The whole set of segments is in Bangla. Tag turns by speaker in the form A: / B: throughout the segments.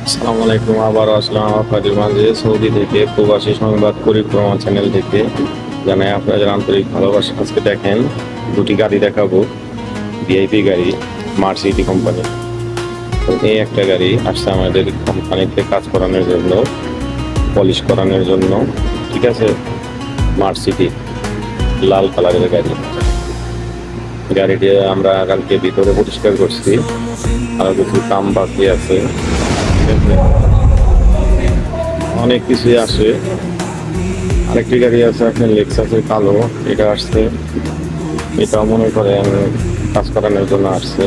A: আসসালামু আলাইকুম, আবার আসলাম আপনাদের মাঝে সৌদি থেকে প্রবাসী সংবাদ পরিক্রমা চ্যানেল থেকে। জানাই আপনাদের আন্তরিক ভালোবাসা। আজকে দেখেন দুটি গাড়ি দেখাবো, ভিআইপি গাড়ি, মার্সিটি কোম্পানি। তো এই একটা গাড়ি আসছে আমাদের কোম্পানিতে কাজ করানোর জন্য, পলিশ করানোর জন্য। ঠিক আছে, মার্সিটি লাল কালারের গাড়ি। গাড়িটি আমরা কালকে ভিতরে পরিষ্কার করছি, আর কিছু কাম বাকি আছে। অনেক কিছুই আসে। আরেকটি গাড়ি আছে আপনার লেক্সাসের কালো, এটা আসছে। এটাও মনে করেন কাজ করানোর জন্য আসছে,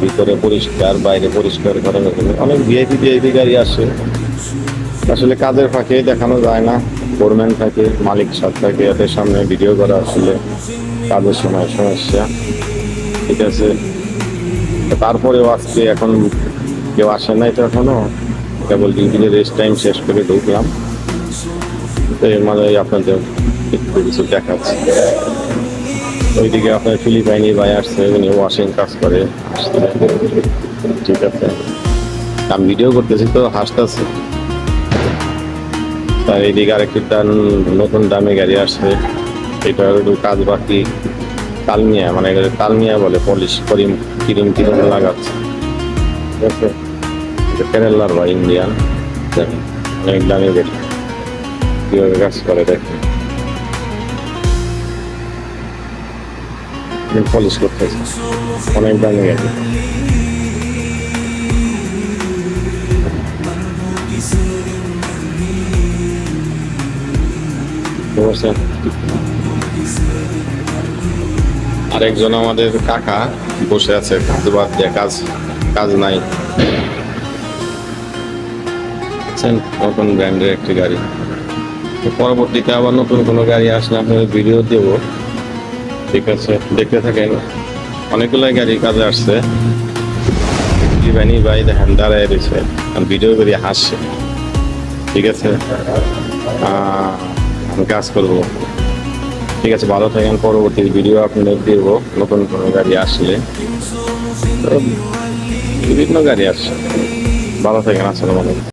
A: ভিতরে পরিষ্কার বাইরে পরিষ্কার করানোর জন্য। অনেক ভিআইপি গাড়ি আসে, আসলে কাজের ফাঁকে দেখানো যায় না। ফোরম্যান থাকে, মালিক সাথে থাকে, এদের সামনে ভিডিও করা আসলে কাজের সময় সমস্যা। ঠিক আছে, তারপরেও আজকে এখন কেউ আসে নাই তো এখনো, কেবল ডিউটিতে রেস্ট টাইম শেষ করে ঢুকলাম। তো এর মাঝে আপনাদের একটু কিছু দেখাচ্ছি। ওইদিকে আপনার ফিলিপাইনি ভাই আসছে, উনি ওয়াশিং কাজ করে আসছে। ঠিক আছে, আমি ভিডিও করতেছি তো হাসতেছে। তার এইদিকে আরেকটি নতুন দামি গাড়ি আসছে, এটা একটু কাজ বাকি। তালমিয়া, মানে তালমিয়া বলে, পলিশ ক্রিম লাগাচ্ছে। ঠিক আছে, কেরালার বা ইন্ডিয়ান, অনেক দামি গাড়ি, কিভাবে কাজ করে দেখেন। পলিশ করতেছে, অনেক দামি গাড়ি। আরেকজন আমাদের কাকা বসে আছে, কাজ বাদ দিয়ে, কাজ নাই। নতুন ব্র্যান্ডের একটি গাড়ি। পরবর্তীতে আবার নতুন কোনো গাড়ি আসলে আপনাদের ভিডিও দেব। ঠিক আছে, দেখতে থাকেন। অনেকগুলো গাড়ি কাজে আসছে। ভাই দেখেন দাঁড়ায় রয়েছে, ভিডিও করে হাসছে। ঠিক আছে, আমি কাজ করবো। ঠিক আছে, ভালো থাকেন। পরবর্তী ভিডিও আপনাদের দেব নতুন কোনো গাড়ি আসলে। বিভিন্ন গাড়ি আসছে। ভালো থাকেন, আসসালামু আলাইকুম।